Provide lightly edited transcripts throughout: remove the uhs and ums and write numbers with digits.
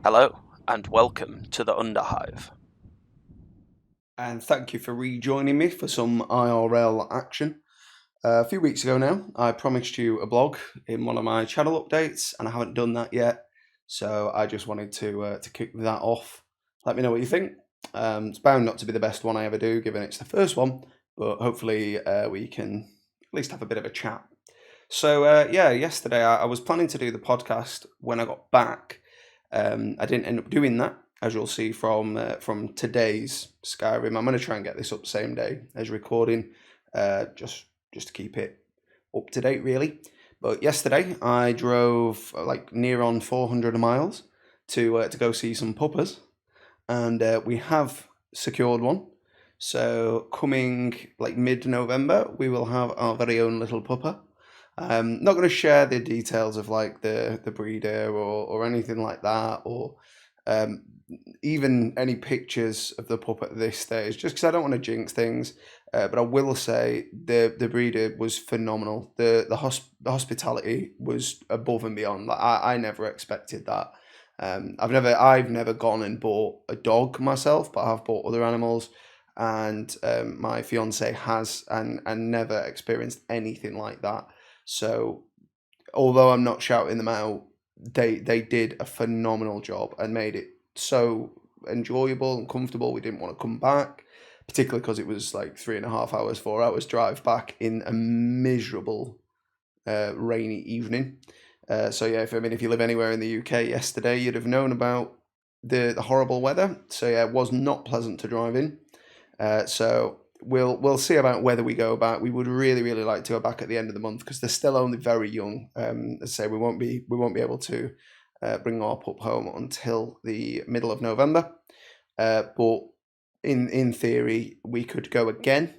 Hello, and welcome to the Underhive. And thank you for rejoining me for some IRL action. A few weeks ago now, I promised you a blog in one of my channel updates, and I haven't done that yet. So I just wanted to kick that off. Let me know what you think. It's bound not to be the best one I ever do, given it's the first one, but hopefully we can at least have a bit of a chat. So yeah, yesterday I was planning to do the podcast when I got back. I didn't end up doing that, as you'll see from today's Skyrim. I'm going to try and get this up same day as recording, just to keep it up to date, really. But yesterday I drove like near on 400 miles to go see some puppers, and we have secured one. So coming like mid-November, we will have our very own little pupper. I'm not going to share the details of like the breeder or anything like that, or um, even any pictures of the pup at this stage, just because I don't want to jinx things. But I will say the breeder was phenomenal. The hospitality was above and beyond. Like I never expected that. I've never gone and bought a dog myself, but I've bought other animals, and my fiance has, and never experienced anything like that. So although I'm not shouting them out, they did a phenomenal job and made it so enjoyable and comfortable. We didn't want to come back, particularly because it was like 3.5 hours, 4 hours drive back in a miserable rainy evening. So yeah, if you live anywhere in the UK yesterday, you'd have known about the horrible weather. So yeah, it was not pleasant to drive in. So we'll see about whether we go back. We would really like to go back at the end of the month because they're still only very young. As I say, we won't be able to bring our pup home until the middle of November. But in theory, we could go again.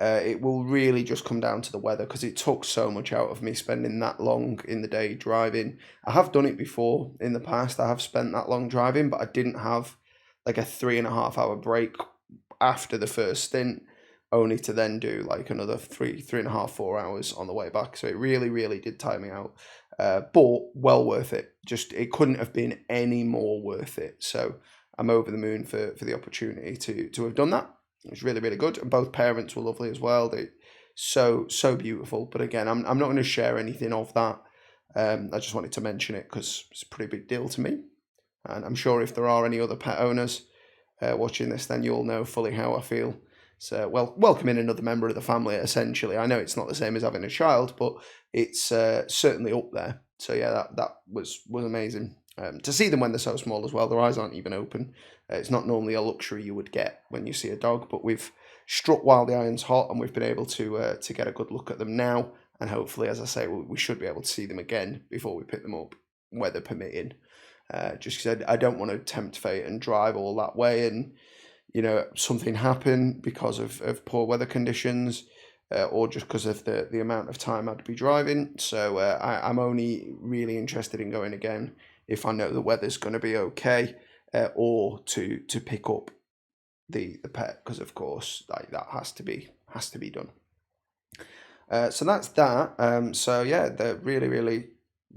It will really just come down to the weather because it took so much out of me spending that long in the day driving. I have done it before in the past. I have spent that long driving, but I didn't have like a 3.5 hour break after the first stint, only to then do like another 3.5, 4 hours on the way back. So it really did tire me out. But well worth it. Just it couldn't have been any more worth it. So I'm over the moon for the opportunity to have done that. It was really good, and both parents were lovely as well. They so beautiful. But again, I'm not going to share anything of that. I just wanted to mention it because it's a pretty big deal to me, and I'm sure if there are any other pet owners watching this, then you'll know fully how I feel. So, well, welcoming another member of the family, essentially. I know it's not the same as having a child, but it's certainly up there. So yeah, that was amazing. To see them when they're so small as well, their eyes aren't even open. It's not normally a luxury you would get when you see a dog, but we've struck while the iron's hot, and we've been able to get a good look at them now, and hopefully, as I say, we should be able to see them again before we pick them up, weather permitting. Just because I don't want to tempt fate and drive all that way, and something happen because of poor weather conditions, or just because of the amount of time I'd be driving. So I'm only really interested in going again if I know the weather's going to be okay, or to pick up the pet, because of course like that has to be done. So that's that. So yeah, the really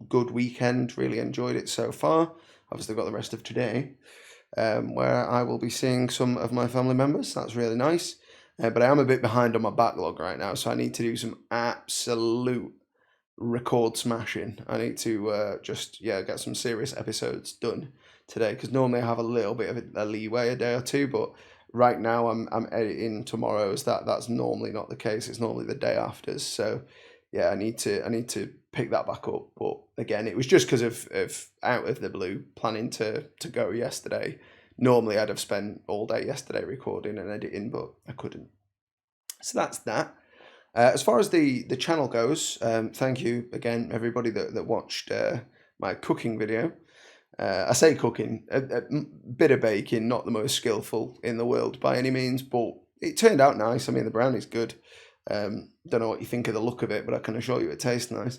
good weekend. Really enjoyed it so far. Obviously got the rest of today, where I will be seeing some of my family members. That's really nice. But I am a bit behind on my backlog right now, so I need to do some absolute record smashing. I need to just get some serious episodes done today, because normally I have a little bit of a leeway, a day or two, but right now I'm editing tomorrow's. That's normally not the case. It's normally the day after. So yeah, I need to pick that back up. But again, it was just because of out of the blue planning to go yesterday. Normally I'd have spent all day yesterday recording and editing, but I couldn't. So that's that. As far as the channel goes, thank you again, everybody that watched my cooking video. I say cooking, a bit of baking, not the most skillful in the world by any means, but it turned out nice. I mean, the brownie's good. Don't know what you think of the look of it, but I can assure you it tastes nice.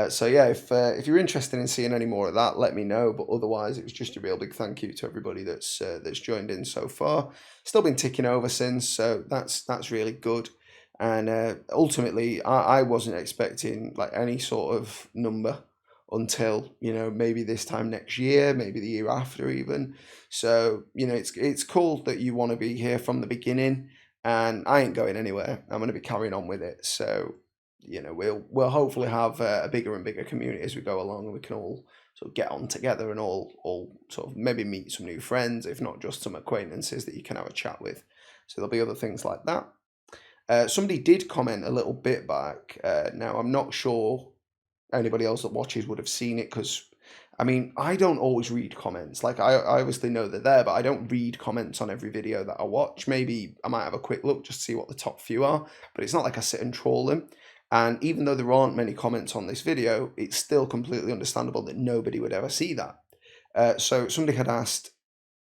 So yeah, if you're interested in seeing any more of that, let me know. But otherwise, it was just a real big thank you to everybody that's joined in so far. Still been ticking over since, so that's really good. And ultimately, I wasn't expecting like any sort of number until, maybe this time next year, maybe the year after even. So, it's cool that you want to be here from the beginning, and I ain't going anywhere. I'm going to be carrying on with it. So, we'll hopefully have a bigger and bigger community as we go along, and we can all sort of get on together and all sort of maybe meet some new friends, if not just some acquaintances that you can have a chat with. So there'll be other things like that. Somebody did comment a little bit back. Now, I'm not sure anybody else that watches would have seen it, because I don't always read comments. Like, I obviously know they're there, but I don't read comments on every video that I watch. Maybe I might have a quick look just to see what the top few are, but it's not like I sit and troll them. And even though there aren't many comments on this video, it's still completely understandable that nobody would ever see that. So somebody had asked,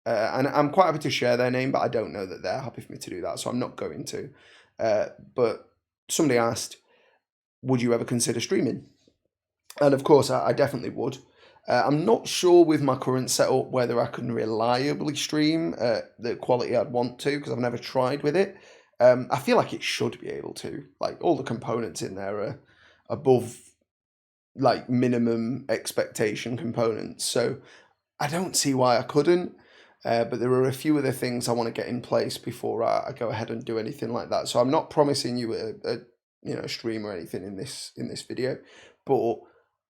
and I'm quite happy to share their name, but I don't know that they're happy for me to do that, so I'm not going to. But somebody asked, would you ever consider streaming? And of course, I definitely would. I'm not sure with my current setup whether I can reliably stream the quality I'd want to, because I've never tried with it. I feel like it should be able to. Like, all the components in there are above, like, minimum expectation components. So I don't see why I couldn't. But there are a few other things I want to get in place before I go ahead and do anything like that. So I'm not promising you a stream or anything in this video, but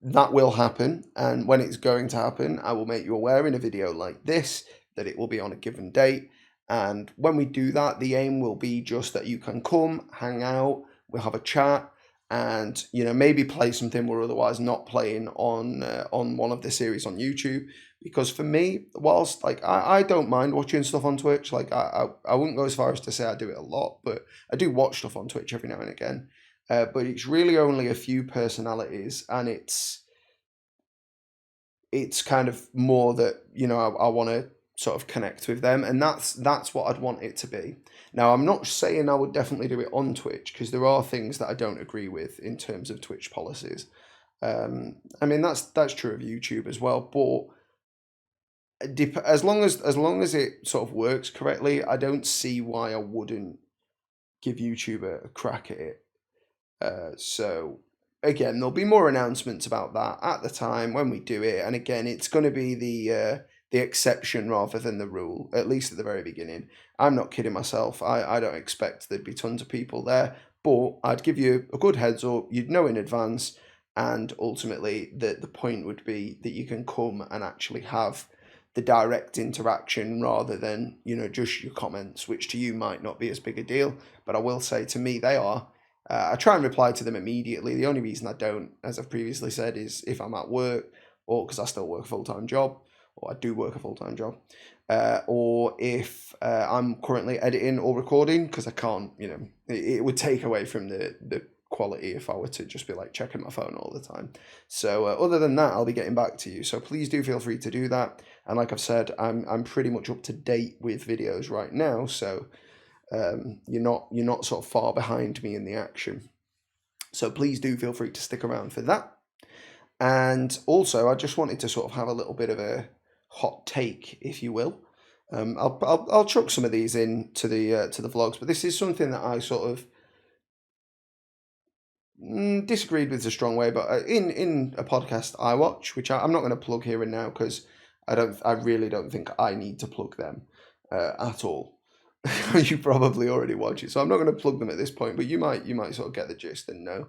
that will happen. And when it's going to happen, I will make you aware in a video like this that it will be on a given date. And when we do that, the aim will be just that you can come, hang out, we'll have a chat, and maybe play something we're otherwise not playing on one of the series on YouTube. Because for me, whilst like I don't mind watching stuff on Twitch, like I wouldn't go as far as to say I do it a lot, but I do watch stuff on Twitch every now and again. But it's really only a few personalities, and it's kind of more that I want to sort of connect with them, and that's what I'd want it to be. Now, I'm not saying I would definitely do it on Twitch, because there are things that I don't agree with in terms of Twitch policies. That's true of YouTube as well, but as long as it sort of works correctly, I don't see why I wouldn't give YouTube a crack at it. So again, there'll be more announcements about that at the time when we do it, and again, it's going to be the exception rather than the rule, at least at the very beginning. I'm not kidding myself. I don't expect there'd be tons of people there, but I'd give you a good heads up. You'd know in advance, and ultimately the point would be that you can come and actually have the direct interaction rather than just your comments, which to you might not be as big a deal, but I will say to me they are. I try and reply to them immediately. The only reason I don't, as I've previously said, is if I'm at work, or because I still work a full-time job, or I do work a full-time job, or if I'm currently editing or recording, because I can't, it would take away from the quality if I were to just be like checking my phone all the time. So other than that, I'll be getting back to you. So please do feel free to do that. And like I've said, I'm pretty much up to date with videos right now, so you're not sort of far behind me in the action. So please do feel free to stick around for that. And also, I just wanted to sort of have a little bit of a hot take, if you will. I'll chuck some of these in to the vlogs, but this is something that I sort of disagreed with is a strong way, but in a podcast I watch, which I'm not going to plug here and now, because I really don't think I need to plug them at all. You probably already watch it, so I'm not going to plug them at this point, but you might sort of get the gist and know.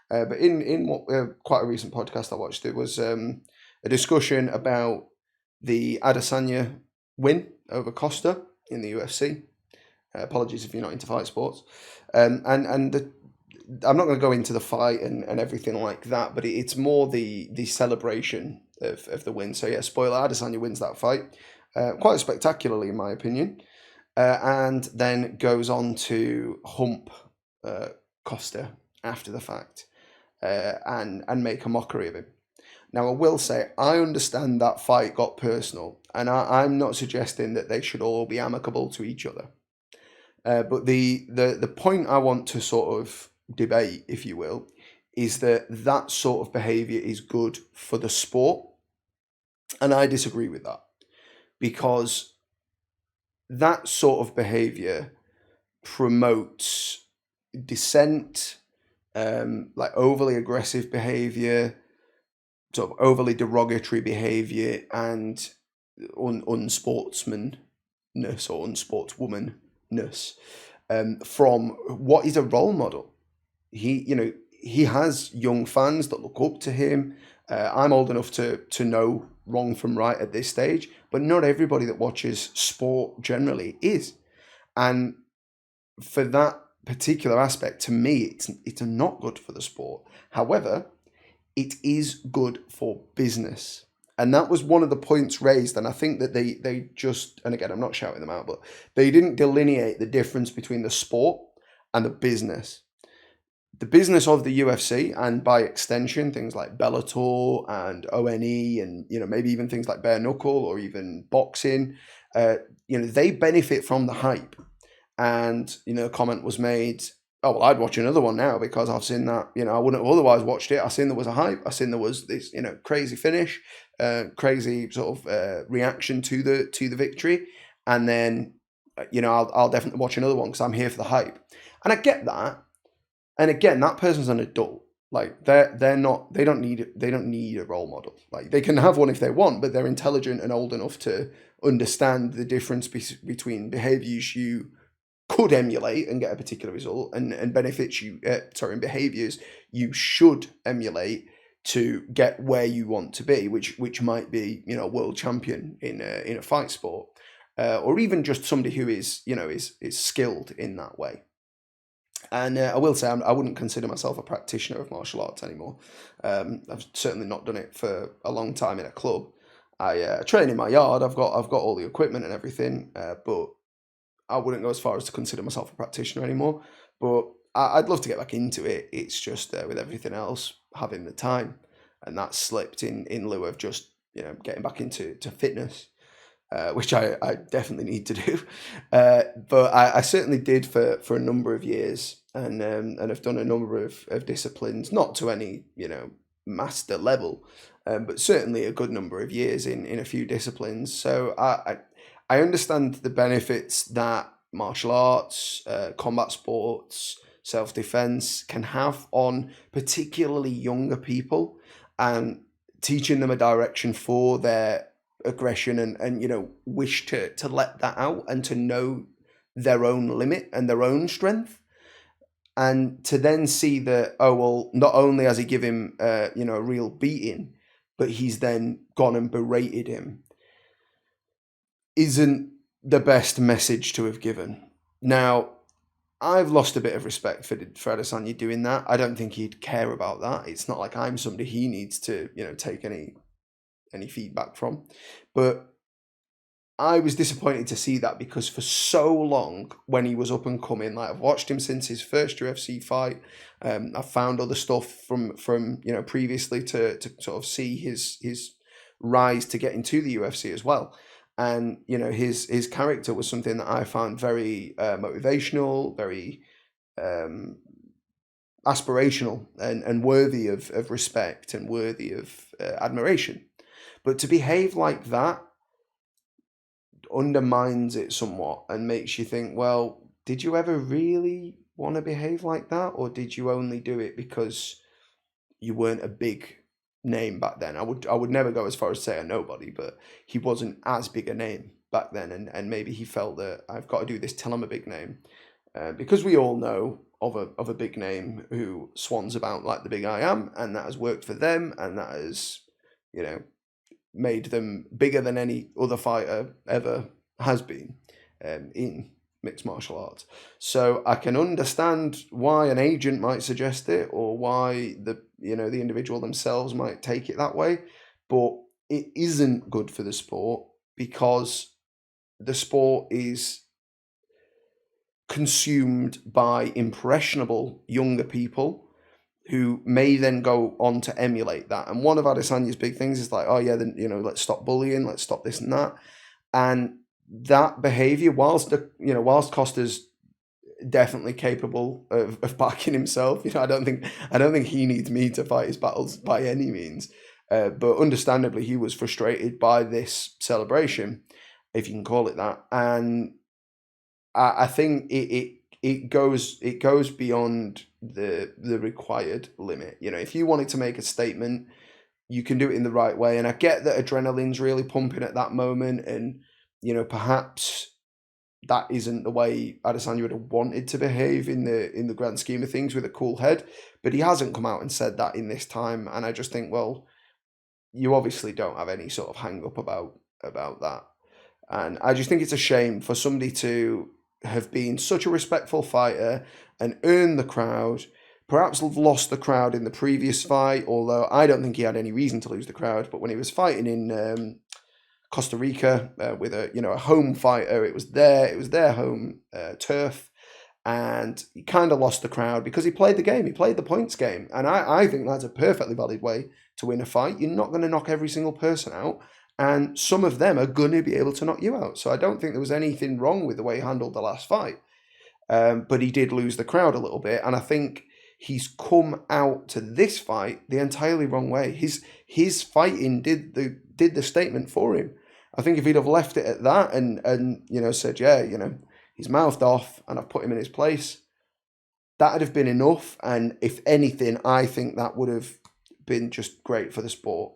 But in what quite a recent podcast I watched, it was a discussion about the Adesanya win over Costa in the UFC. Apologies if you're not into fight sports, and I'm not going to go into the fight and everything like that, but it's more the celebration of the win. So yeah, spoiler: Adesanya wins that fight quite spectacularly, in my opinion. And then goes on to hump Costa after the fact and make a mockery of him. Now, I will say, I understand that fight got personal, and I'm not suggesting that they should all be amicable to each other. But the point I want to sort of debate, if you will, is that sort of behaviour is good for the sport, and I disagree with that, because that sort of behaviour promotes dissent, like overly aggressive behaviour, sort of overly derogatory behaviour and unsportsmanness or unsportswomanness from what is a role model. He has young fans that look up to him. I'm old enough to know wrong from right at this stage, but not everybody that watches sport generally is. And for that particular aspect, to me, it's not good for the sport. However, it is good for business. And that was one of the points raised. And I think that they just, and again, I'm not shouting them out, but they didn't delineate the difference between the sport and the business. The business of the UFC, and by extension things like Bellator and ONE, and maybe even things like bare knuckle or even boxing, they benefit from the hype. And a comment was made, oh well, I'd watch another one now because I've seen that, I wouldn't have otherwise watched it. I seen there was a hype. I seen there was this crazy finish, crazy sort of reaction to the victory, and then I'll definitely watch another one because I'm here for the hype. And I get that. And again, that person's an adult. Like they don't need a role model. Like they can have one if they want, but they're intelligent and old enough to understand the difference between behaviors you could emulate and get a particular result, and benefits and behaviors you should emulate to get where you want to be, which might be world champion in a fight sport, or even just somebody who is skilled in that way. And I will say I wouldn't consider myself a practitioner of martial arts anymore. I've certainly not done it for a long time in a club. I train in my yard. I've got all the equipment and everything, but I wouldn't go as far as to consider myself a practitioner anymore. But I'd love to get back into it. It's just with everything else, having the time, and that slipped in lieu of just getting back into fitness. Which I definitely need to do. But I certainly did for a number of years, and I've done a number of disciplines, not to any master level, but certainly a good number of years in a few disciplines. So I understand the benefits that martial arts, combat sports, self-defense can have on particularly younger people, and teaching them a direction for their aggression and wish to let that out and to know their own limit and their own strength, and to then see that, oh well, not only has he given him a real beating, but he's then gone and berated him, isn't the best message to have given. Now, I've lost a bit of respect for Adesanya doing that. I don't think he'd care about that. It's not like I'm somebody he needs to take any feedback from. But I was disappointed to see that, because for so long when he was up and coming, like I've watched him since his first UFC fight. I've found other stuff from previously to sort of see his rise to get into the UFC as well. And his character was something that I found very motivational, very aspirational, and worthy of respect and worthy of admiration. But to behave like that undermines it somewhat and makes you think, well, did you ever really want to behave like that, or did you only do it because you weren't a big name back then? I would never go as far as say a nobody, but he wasn't as big a name back then, and maybe he felt that I've got to do this till I'm a big name, because we all know of a big name who swans about like the big I am, and that has worked for them, and that has made them bigger than any other fighter ever has been in mixed martial arts. So I can understand why an agent might suggest it, or why the individual themselves might take it that way, but it isn't good for the sport, because the sport is consumed by impressionable younger people who may then go on to emulate that. And one of Adesanya's big things is like, oh yeah, then let's stop bullying, let's stop this and that. And that behavior, whilst Costa's definitely capable of backing himself, I don't think he needs me to fight his battles by any means. But understandably, he was frustrated by this celebration, if you can call it that. And I think it goes beyond the required limit. If you wanted to make a statement you can do it in the right way. And I get that adrenaline's really pumping at that moment, and perhaps that isn't the way Adesanya would have wanted to behave in the grand scheme of things with a cool head. But he hasn't come out and said that in this time, and I just think, well, you obviously don't have any sort of hang up about that. And I just think it's a shame for somebody to have been such a respectful fighter and earned the crowd, perhaps lost the crowd in the previous fight, although I don't think he had any reason to lose the crowd. But when he was fighting in Costa Rica with a home fighter, it was their home turf, and he kind of lost the crowd because he played the game. He played the points game, and I think that's a perfectly valid way to win a fight. You're not going to knock every single person out, and some of them are going to be able to knock you out. So I don't think there was anything wrong with the way he handled the last fight, but he did lose the crowd a little bit, and I think he's come out to this fight the entirely wrong way. His fighting did the statement for him. I think if he'd have left it at that and said, he's mouthed off and I've put him in his place, that'd have been enough. And if anything, I think that would have been just great for the sport.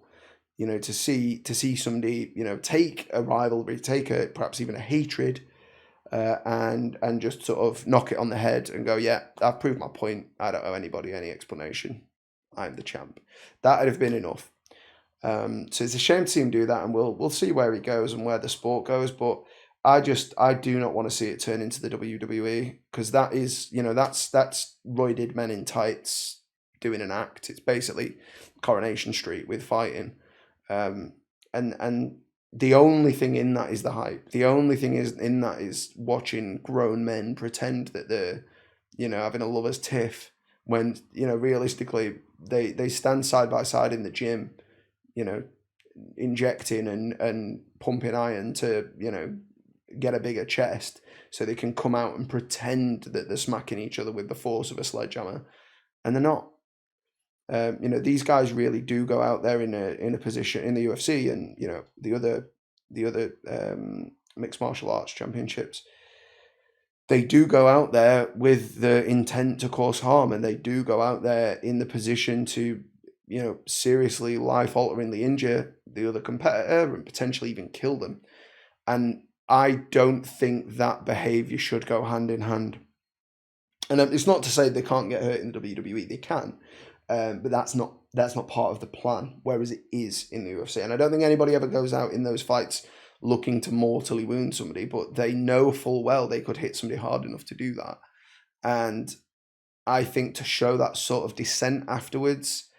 To see somebody, take a rivalry, take perhaps even a hatred, and just sort of knock it on the head and go, yeah, I've proved my point. I don't owe anybody any explanation. I'm the champ. That'd have been enough. So it's a shame to see him do that, and we'll see where he goes and where the sport goes. But I do not want to see it turn into the WWE, because that is, that's roided men in tights doing an act. It's basically Coronation Street with fighting, and the only thing in that is the hype. The only thing in that is watching grown men pretend that they're, having a lover's tiff when, realistically they stand side by side in the gym, injecting and pumping iron to, get a bigger chest so they can come out and pretend that they're smacking each other with the force of a sledgehammer, and they're not. These guys really do go out there in a position in the UFC and the other mixed martial arts championships. They do go out there with the intent to cause harm, and they do go out there in the position to seriously life-alteringly injure the other competitor and potentially even kill them. And I don't think that behavior should go hand in hand. And it's not to say they can't get hurt in the WWE; they can, but that's not part of the plan. Whereas it is in the UFC, and I don't think anybody ever goes out in those fights looking to mortally wound somebody, but they know full well they could hit somebody hard enough to do that. And I think to show that sort of dissent afterwards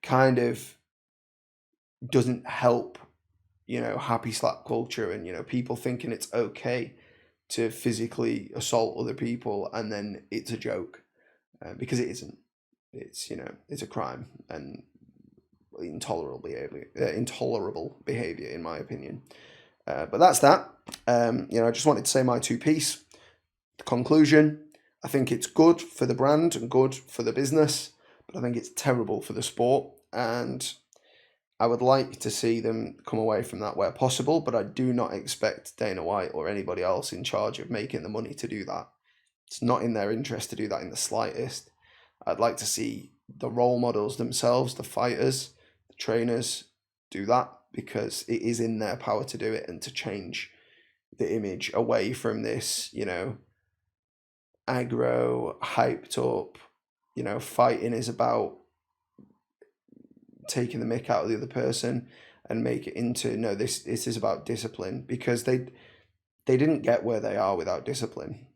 kind of doesn't help, happy slap culture and, people thinking it's okay to physically assault other people and then it's a joke, because it isn't. It's, it's a crime and intolerable behavior in my opinion. But that's that. I just wanted to say my two piece. The conclusion, I think it's good for the brand and good for the business, but I think it's terrible for the sport, and I would like to see them come away from that where possible, but I do not expect Dana White or anybody else in charge of making the money to do that. It's not in their interest to do that in the slightest. I'd like to see the role models themselves, the fighters, the trainers, do that, because it is in their power to do it and to change the image away from this, aggro, hyped up, fighting is about taking the mick out of the other person, and make it into, no, this is about discipline, because they didn't get where they are without discipline.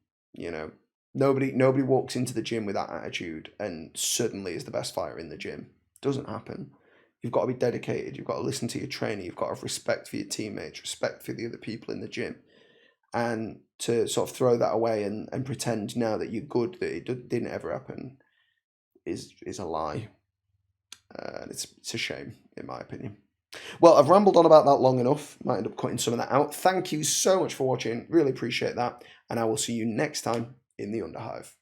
Nobody walks into the gym with that attitude and suddenly is the best fighter in the gym. It doesn't happen. You've got to be dedicated. You've got to listen to your trainer. You've got to have respect for your teammates, respect for the other people in the gym. And to sort of throw that away and pretend now that you're good, that it didn't ever happen, is a lie. And it's a shame, in my opinion. Well, I've rambled on about that long enough. Might end up cutting some of that out. Thank you so much for watching. Really appreciate that. And I will see you next time in the Underhive.